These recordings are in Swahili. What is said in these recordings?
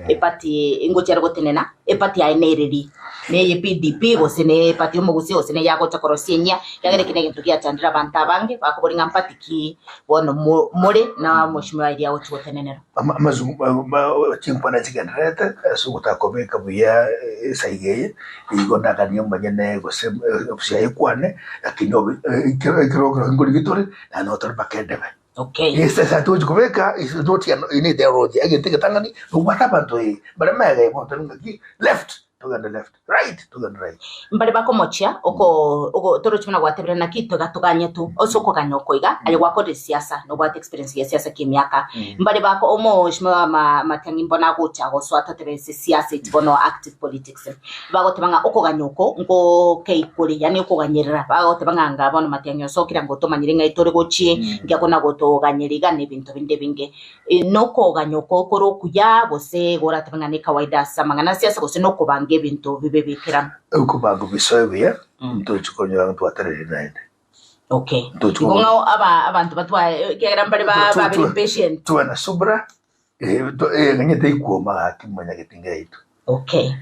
epati ingochera gotenena epati ainereri ne PDP gose ne epati omugusii gose ne yago chakorosienya yagere kine gintu giatandira abantu abange bakoboringa mpatiki bono more na mushimwa iria gotenenero chimpana chigenrete sugutakobeka buya saigeye igondagania manyene gose opsia ikwane lakini ikiro ngorigitore na notor bakendebe. Okay. Yes, I told you, is not in the road. I can take a tangani, but what happened to it? But I'm left to the left, right to the right. Mbale bako mochia oko toro chimana gwatebera na kito gatuganya tu osoko ganyo koiga ali wako de siasa no what experience ya siasa kimiaka mbale bako omo shima matangi mbona gocha go swata tebe siasa itibono active politics bago tebanga oko ganyoko ngo keikuri yani oko ganyerera bago tebanga ngabona matangi so kira ngo tomanyirenga itore gochi ngakona goto ganyeriga ne bintu binde binge noko ganyoko koro kuya gose gora tebanga ne kawaida samangana siasa gose noko bintu bibebikira uko bago bisoye ndo chikonyo abantu atarere naende. Okay ngo abantu batwa kera mbali ba very patient tu ana subra nganyete ikoma akimanya getinga itu. Okay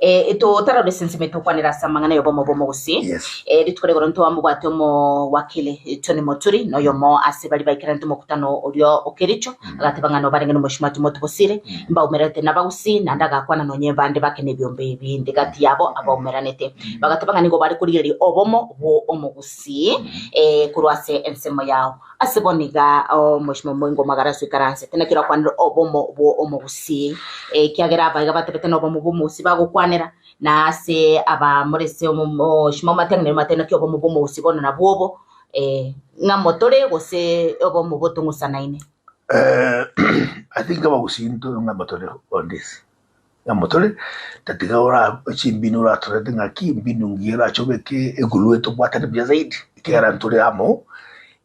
ito tara resensimento kwanira samangana yobomo gusii ritwere goronto amugwate mo wakile Tony Moturi no yomo asebali baikirante mukutano olyo okericho agatebanga no barenge no mushimatu motubosire mba umerete nabagusii nandaga kwana no nyembande bakene byombe bindi gati yabo abaumeranete bagatebanga nigo bari kurigeri obomo bo omugusii kurwase ensemo yao aseboniga mushimo Omingo Magara swikaranse tenakira kwanira obomo bo omugusii kiagera abaga batebete no bomo bumusi bagukwanira na se aba murese omo shimo matenge matena kyo bomo bumusi bona na bobo ngamotore gose obomo botungusana ine. I think abagusii into ngamotore on this ngamotore tatiga ora chimbinu ra tore tinga ki mbinu ngira chobeke egulueto bwatane bya zaidi kera ntore amo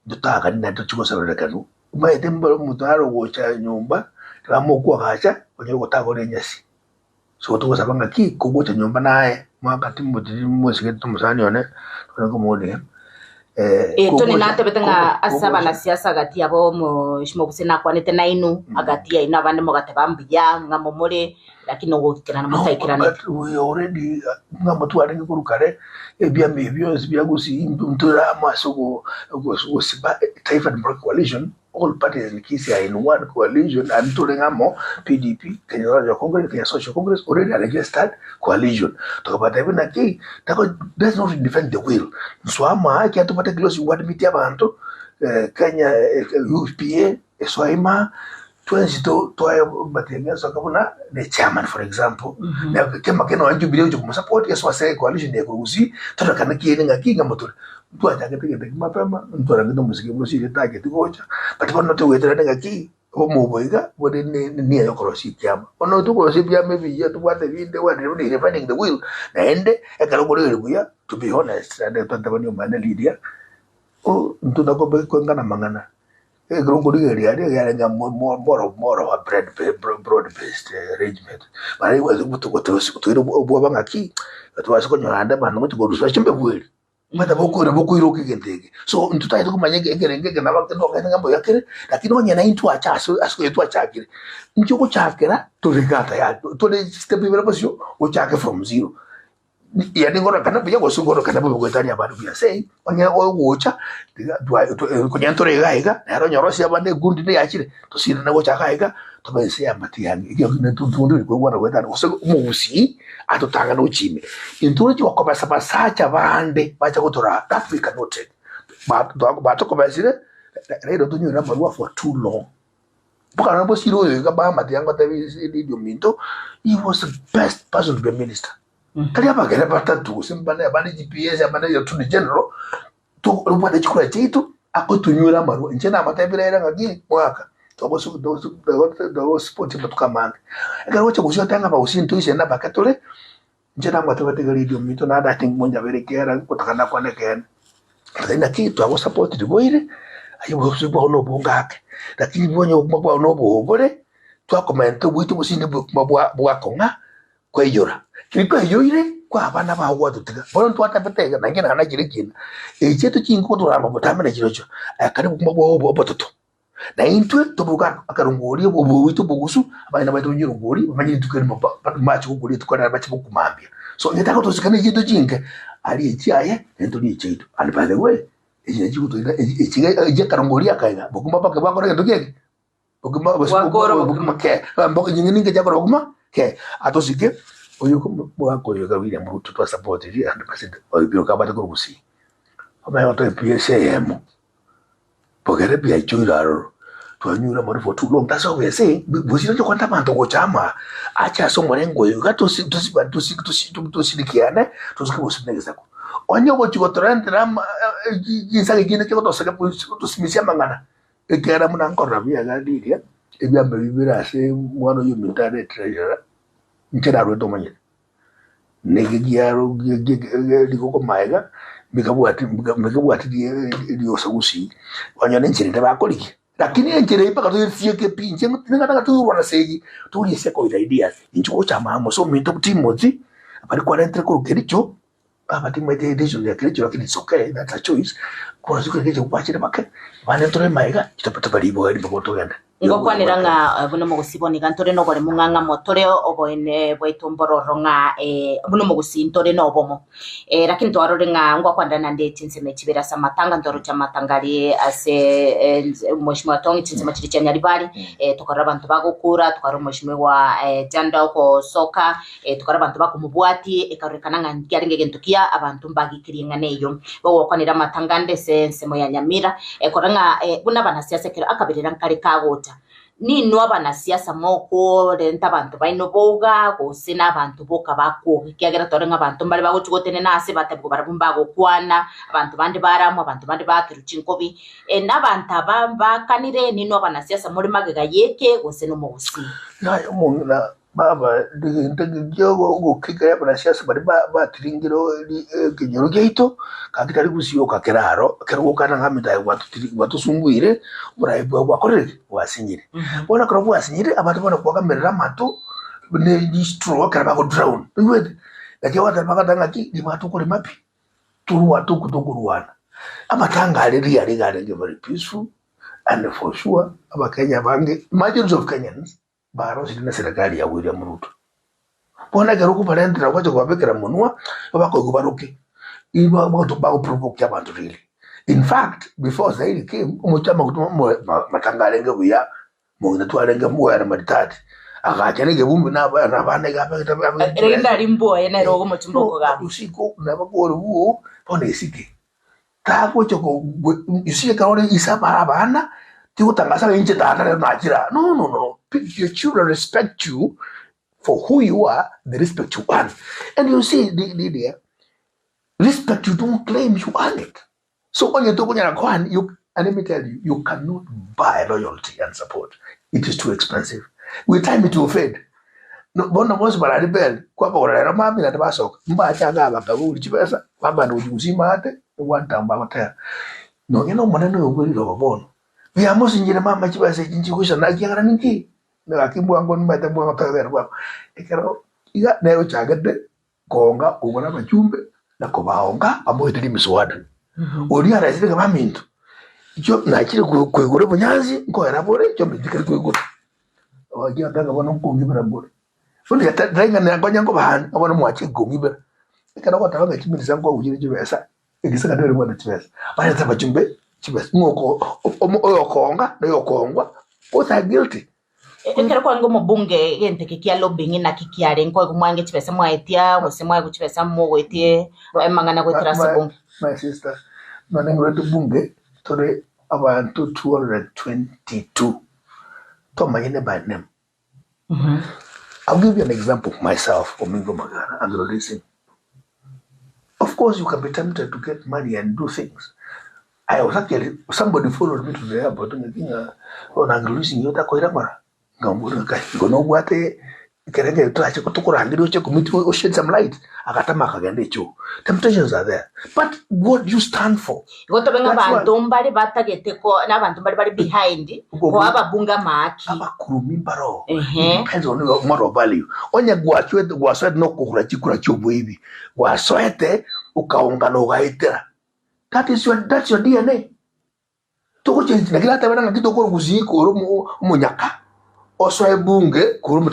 dutaga nina tuchikosa kanu maete mbalo mutaro gocha nyumba ramo kwa gacha onye gotagore nyasi so tuko sabanga ki kugocha nyumba naye mwakati mwesige tumusani one ko mone Tony nate betanga asaba na siasa gati yabo mu shimo kusena kwanete na inu agati ya ina bande mo gatebambya ngamomore lakini ogokirana mutaikirana we already ngamatu arenga kurukare ebya mebyo byagusii ntura amaso go siba taifa democratic coalition all parties in Kisi are in one coalition and Turengamo, PDP, Kenya Congress, Kenya Social Congress already registered coalition. Talk about even a key. That's not defend the will. So I can't put a close what meet Yabanto, Kenya UPA, Swaima, 22 Batenga Sakabuna, the chairman, for example. Now, Kemakeno and Jubilee to support, yes, was a coalition, they could see, Tarakanaki and a king motor. But I get my pema, and Toragano Muslim the target to watch, but one not to wait a key, or Moboiga, what in near Corosipia, or not to Corosipia, maybe yet what they were really defending the will, and I can go to be honest, and the Tantamanium man Lydia, oh, to the Gobekongana Mangana. A Grongoria, more of a broad-based arrangement. But I was able to go to Bobangaki, that was going to hand up and to go to such a will. Mataboku na boku iroki gentege so ntutai to kumanya ngenge na bakte no ngenge ngambo yakere lakini onya na intu acha asko yetu achakire nchuko chakera to regata ya to the step ibera pasio o chake from zero ya ngora kana bya go sungoro kana bwo gwetani abantu bya sei onya o gocha kunyantore gaiga na ro nyorosi abande gundi ne yakire to sina na gocha gaiga to bese ya matiyange iyo ne tundu ko gwana gwetani o musi atotanga no chime inturi wa kwa sacha bande bacha kutora that we cannot take but to komesire redo tunyura marua for too long buka na bosiro yo ga ba matiyango tabi video minto he was the best person to be a minister kali apa kera batatu simbane abane GPS abane yo tuni general to ruwa de chikura chitu akotunyura marua nchena matabira era ngagi mwaka tobosu do sport batukamanga ega wacha kusho tanga ba usintu isena bakatole njena mwatawate radio mito na ada think monja berekera kutakana kwane ken na kitu abo support diboire ayo bosubo no bongake lakini bonyo mabwa no bogore twa comment buito businde bwa konga kweyora kiko yoire kwa abana ba hwa tutega bono twata betega nangena na kirekina echetu kinko turamba botamene kirocho akari kumabwa obo bototo Na intwe tobuka akarungori obo witu bugusu abana baito nyirungori bamanye tukari macho kuguri tukara bacho kumambia. So ngetaka tusikane jitu jinge ali echiaye ento ni echitu. And by the way, echitu to echiga karungori akaiga bokuma baka bakora ngendo keke. Bokuma bokuma ke mboko nyingi jakora bokuma ke atosike oyuko mwako yoga William Ruto to support it 100%. Oyo kabata ko gusi. Abayo to PSM. Pogere bia ichuraro. Tuanyura money for too long. That's what we're saying. We don't want to go chama. Acha someone ngo yoga to silikiane to sikose negezako. Onyo go chigo trend ram jinsa gine ke to saka to simisia mangana. Ekera muna nkora bia ga diria. Ebia mbibira se mwana yo military treasurer. Nchera ro to manye. Negiaro giko maiga. Mikabuati dio sagusi. Onyo nenchirite bakoli. Lakini enjere ipaka tuifike pinche ngata tu wana segi tu yese ko ideas incho chama mo so minto timoti abari kwa entre ko kericho abati mete edition ya kericho lakini it's okay, that's a choice kwa zuka kericho kwache baka bane tore maiga kitapata bari bo ari boto ganda ngokwanira nga buno mogusiboni gantore no gore munganga motore oboene bwetomboro nga buno mogusintore no bomo lakini twarore nga ngokwandana ndeti nseme kibera samatanga ndoro chamatangari ase mheshimiwa tongi nseme kiri cyanyari bari tukara abantu bagukura tukara mheshimiwa janda ko soka tukara abantu bakumubwati ekarekana nga ngiaringe gentukia abantu mbagikiringa neyo bogokwanira matangande se nsemo ya nyamira koranga buna bana siasa kero akabirira nkari kagota ni no abana siasa moko renta abantu baino boga go sina abantu boka bako kiagera torenga abantu mbali bago chugotene nase batabwo barabumba go kwana abantu bandi baramu abantu bandi bakiruchinkobi n'abantu abamba kanire ni no abana siasa muri magega yeke go sino musi nayo mungina baba ndegyo go kigaya abana siasa bari batiringiro kinyoro gito kakitari gusiyo kakeraro kerugo kana ngamita watu sumbuire buraibwa bakorere wasinyire bona krobo wasinyire abantu bona kwa kamera mato ne distro karaba go drown ngwede gaje wata bakatanga ki di matu kuri mapi turu watu kutokuruwana amatanga ali very peaceful and for sure abakenya bange millions of Kenyans baro sidina serikali ya William Ruto bona garuko parendra kwacho kwabekera munwa babako kubaruke iba moto bago provoke abantu really. In fact, before Zaire came umuchama kutuma matangale buya mungina twarenga muwera matati akachanege bumbi nabane gaba rinda rimbo ene rogo muchimboko ga usiko nabakoro buo pone isike tako choko isike kaone isaba abana tikutangasa inche tata najira no your children respect you for who you are, they respect you earn. And you see the respect you don't claim, you earn it. So when you talk about you, and let me tell you, you cannot buy loyalty and support. It is too expensive. We time it to fade. No, bona mos bara rebel. Kwa bora mami na tabasok. Mba changa bakabu chipesa. Baba ndo juzima ate. Wanta mba mata. No, you know maneno yobuli lo bono. We are most in mama chipesa chinchi kusha na kiangara ninki. Na kimbo ango mbata mwa mata bwa. Ekero iga nero chagade konga ubona machumbe na kobaonga amo itiri miswada. Ori ara zile kama mintu. Icho na kile kwegure bunyazi ngo yarabore cyo mbikire kwegure. Ogia ndanga bona nkungi barabore. Fundi ya tarenga na ngonya ngo bahana abona mwache gungi bara. Ekana ko tabanga kimiriza ngo ugire kibesa. Egisaka dore mwana kibesa. Bana taba chumbe kibesa. Ngoko oyokonga no yokongwa. Both are guilty. Ekero kwa ngo mubunge gente kikia lobbying na kikiare ngo mwange kibesa mwaetia musemwa kuchibesa mwowetie mangana kwetira sebunge. My sister, no bunge tore abantu 222. Tomayene by name. I'll give you an example of myself, Omingo Magara, and releasing. Of course, you can be tempted to get money and do things. I was actually, somebody followed me to the airport and thinking, I'm releasing you, koira. Kerenge turache kutukurangiro che committee or shed some light akatama kagende cho temptations are there, but what you stand for goto benga bantu mbali batagete ko nabantu bali behind ko ababunga maki abakurumi baro depends on your moral value onya gwaswete no kukura chikura chobo hivi gwaswete ukaunga no gaitera that's your DNA. Toko change na kila tabana na kitoko kuziko oromo nyaka. Also a bunge kurumu.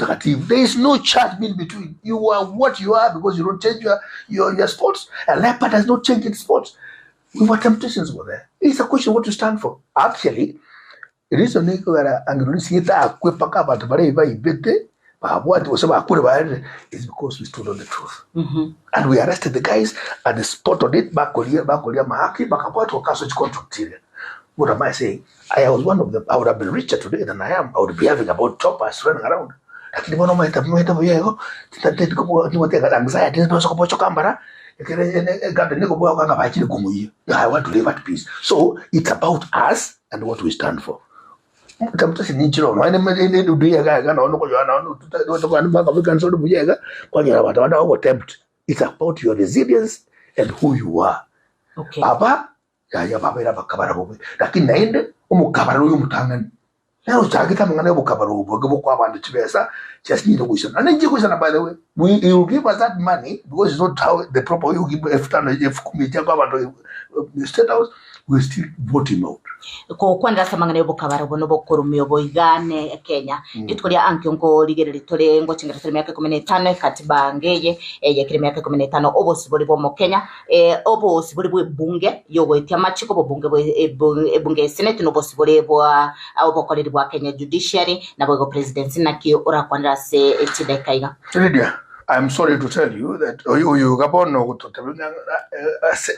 There is no chat in between. You are what you are because you don't change your sports. And Leopard has not changed its sports. We were temptations were there. It's a question what you stand for. Actually, the reason why Anglo-Sita Kwepaka but Bareva Ibete, but what was about is because we stood on the truth. And we arrested the guys at the spot on it, Bakolia, Mahaki, Bakapat, or Castle contract. What am I saying? I was one of them. I would have been richer today than I am. I would be having about choppers running around. Lakini mbona umeita yego tiko anxiety ndio kwa chokambara I want to live at peace. So it's about us and what we stand for. It's about your resilience and who you are. Okay. Ya baba ira bakabara bobe lakini naende umukabara uyu mutangani nayo chagita mangana ubukabara ubu kwa abantu tibesa just need to question and nje question by the way you give us that money because it's not how the proper you give if kumiti kwa abantu state house we still vote him out ko kwanda samangana ubukabara bono bokurumyo boigane Kenya yitkoria anke ngo ligerere tore ngo chingira tore myaka 15 katiba ngeye yakire myaka 15 obosibori bo mu Kenya obosibori bwe bunge yogoitia machiko bo bunge bunge senate no bosibori bo abokoreri bwa Kenya judiciary na bo presidency nakio ora kwanda se etidekaiga Lydia, I'm sorry to tell you that you gabono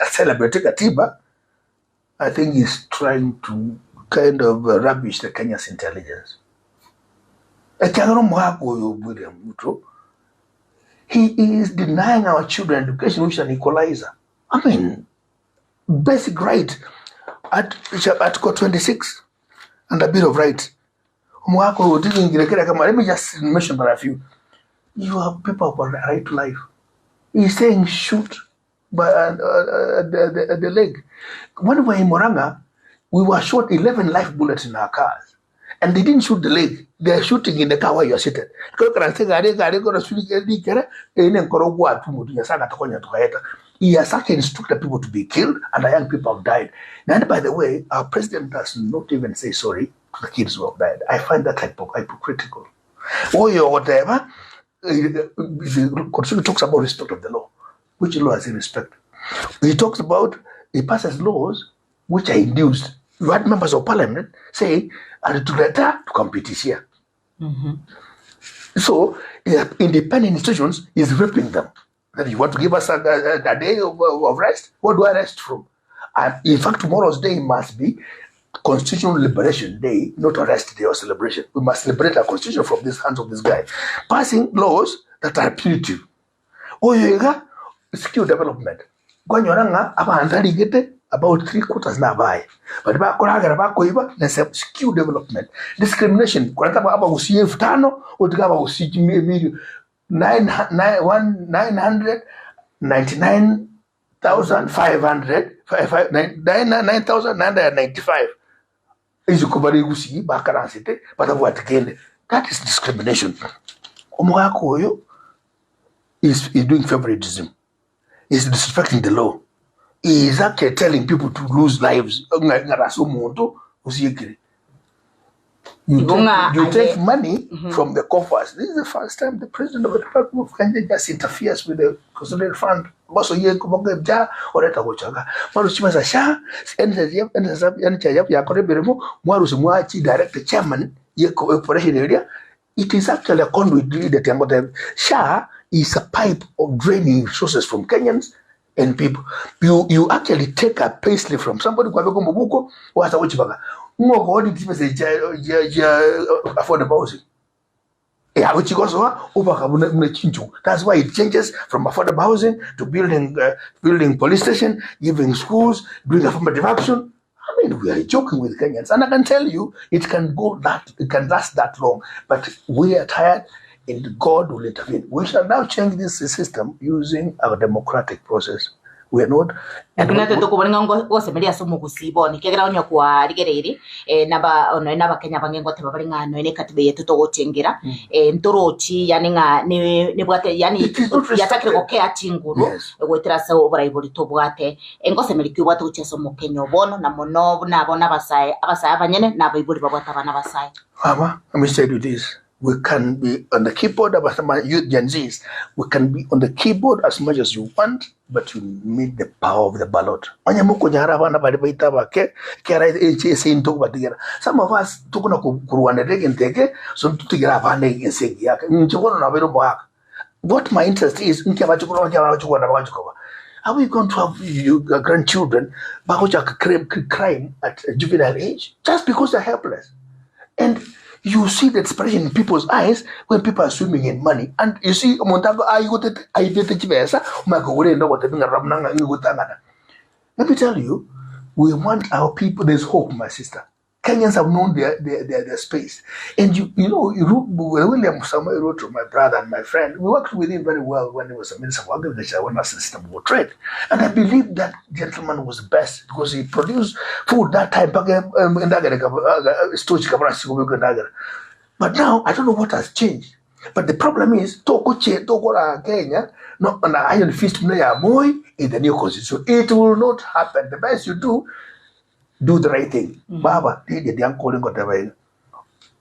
celebrate katiba. I think he's trying to kind of rubbish the Kenya's intelligence. He is denying our children education, which is an equalizer. I mean, basic right at Article 26 and a bit of right. Let me just mention that a few. You have people who have the right to life. He's saying shoot by the leg. When we were in Moranga, we were shot 11 live bullets in our cars. And they didn't shoot the leg. They are shooting in the car where you are seated. He has actually instructed people to be killed and the young people have died. And by the way, our president does not even say sorry to the kids who have died. I find that hypocritical. Or whatever, the Constitution talks about respect of the law. Which law has he respect? He talks about, he passes laws which are induced. You had members of parliament say, and to letter to compete here. So, independent institutions is ripping them. That you want to give us a day of rest? What do I rest from? In fact, tomorrow's day must be Constitutional Liberation Day, not a rest day or celebration. We must liberate our constitution from the hands of this guy. Passing laws that are punitive. Skill development. About 3/4 na buy. But skill development. Discrimination. 999,995 is that is discrimination. Is doing favoritism. Is disrespecting the law. He is actually telling people to lose lives. You take money from the coffers. This is the first time the president of the Republic of Kenya just interferes with the consolidated fund. Also, ye kubonga or eta gochaga. Marushima sha direct the chairman ye operation area. It is actually a conduit that SHA is a pipe of draining resources from Kenyans and people. You actually take a payslip from somebody affordable housing. That's why it changes from affordable housing to building police station, giving schools, doing affirmative action. I mean, we are joking with Kenyans, and I can tell you it can last that long. But we are tired, and God will intervene. We shall now change this system using our democratic process. We are not. Lakini to kuboninga ngose melia sumu kusibo nikegera onyo kwa ligereri naba ono naba Kenya bangengo te babalinga no ene katibe yetu to gotengera ntorochi yani nga ne bwate yani yatakire ko kea chinguru gwetera se obora ibuli to bwate engose meliki bwate ucheso mu Kenya bono na mono nabona abasaya abanyene naba ibuli babwata bana basaya. Mama, let me say you this. We can be on the keyboard of some youth Gen Zs. We can be on the keyboard as much as you want, but you need the power of the ballot. Some of us took on what my interest is, are we going to have grandchildren crime at a juvenile age just because they're helpless? And you see the expression in people's eyes when people are swimming in money. And you see, let me tell you, we want our people, there's hope, my sister. Kenyans have known their space. And you know, William Samuel Ruto, my brother and my friend, we worked with him very well when he was a minister of agriculture, when I was system of trade. And I believe that gentleman was the best because he produced food that time. But now, I don't know what has changed. But the problem is, Kenya, not on the iron fist in the new constitution. It will not happen. The best you do the right thing. Baba, the young calling got away.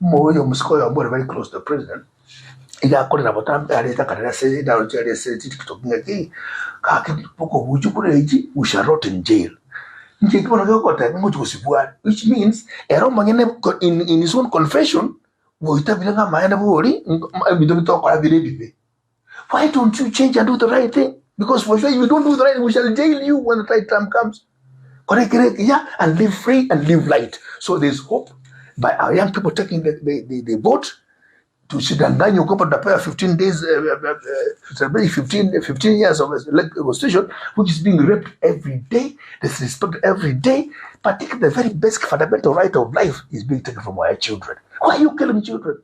Moyo Muskoya were very close to the president. Ida calling about time, I said, down to say, talking again. Kaki Poko, we shall rot in jail. Which means, in his own confession, why don't you change and do the right thing? Because for sure, if you don't do the right thing, we shall jail you when the right time comes. Correct, yeah, and live free and live light. So there's hope by our young people taking the vote to sit and then you go to the 15 days, 15 years of constitution, which is being raped every day, disrespected every day, particularly the very basic fundamental right of life is being taken from our children. Why are you killing children?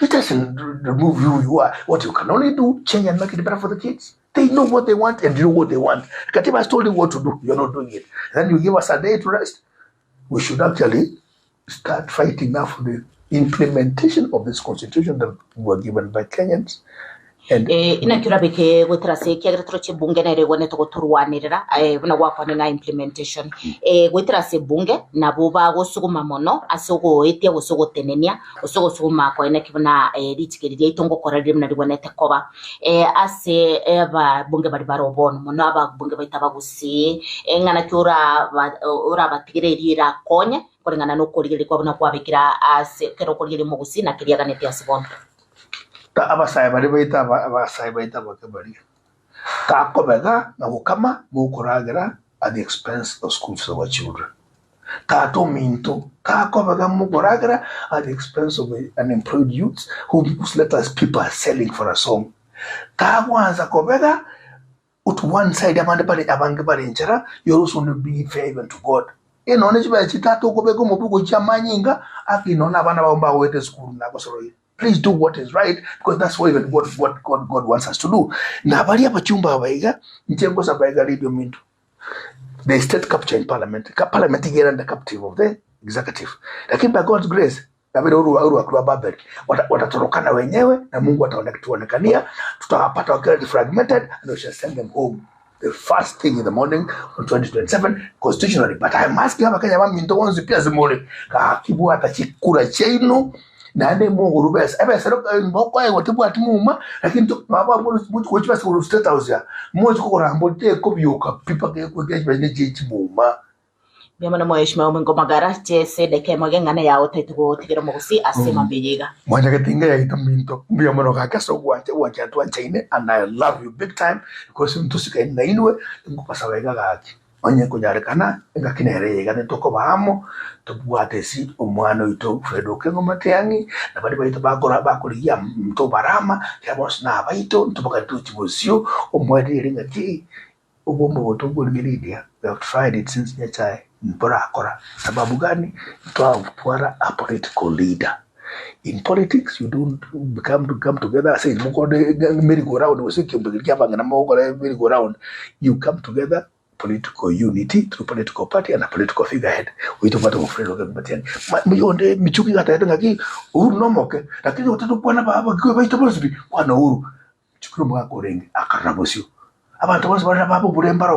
It doesn't remove who you are. What you can only do, change and make it better for the kids. They know what they want and you know what they want. Katiba has told you what to do. You're not doing it. Then you give us a day to rest. We should actually start fighting now for the implementation of this constitution that were given by Kenyans. Ina kirabike gwetrase kiagretroche bunge na iregone to turwanirira buna gwakwane na implementation gwetrase bunge na buba gosuguma mono asogo etia gosogo tenenia osogo suguma ko ene kibuna litikiriye itongo korari mna rigwanete koba ase eba bunge bari barobon mono aba bunge baita abagusii ngana kyura ora batigirira konye kolingana no korigire kwa buna kwabikira ase kero korigire mugusi na kiriaganete asibon abasaya bari baita bakabari kakobega na ukama mukuragira at the expense of schools for our children. Tato minto kakobega mukuragira at the expense of unemployed youths whose let us people are selling for a song. Kagwanza kobega ut one side amande bari abange bari nchara you're also not being faithful to God. Inone chiba chitato kobega mubugo chamanyinga akinona abana baomba wete school na kosoro. Please do what is right because that's what God wants us to do. Na bali abachumba abaiga ntengo sabaiga radio mintu. The state capture in parliament. Parliament is the captive of the executive. Lakini by God's grace, na vile uru akua Babel, watatorokana wenyewe na Mungu ataonekania, tutawapata wakiwa fragmented and we shall send them home. The first thing in the morning on 2027 constitutionally. But I must have a Kenya minto onzi pia zimone. Kakibu atachikura chenu. Nane Mungu rubes ebe seroka mboko ayo tibu atimuma lakini to baba mutu ko chibasa ko state house ya mutu ko rambo te ko byoka pipa ke ko ke bene chimuma bya mana moyeshima Omingo Magara chese de ke magengana ya otaitugo tigero mugusi asema mbeyega mwanja ketinga ya itaminto bya mana ka kaso wanja twanchaine and I love you big time because ntusika ina inwe ngupasa wega gaki onye kunyarekana ngakinere gane toko bahamo tubwate si omwana ito Fredo kengo mateyangi na bali baito bakora bakuriya mto barama yabos na baito ntubaka tuchibosio omwede ringa ti obombo botongo ngiridia. We have tried it since nyachai mbora akora sababu gani twara a political leader In politics, you don't come together. Say, merry-go-round. You come together, political unity through political party and a political figurehead. We talk about friend of Matian. Mionde Michuki got a ngaki, no moke. Lakini watatu kwa na baba kwa vegetable bi. Wana uru. Chukuru mga koreng akarabosi. Abantu bose bari babo burembara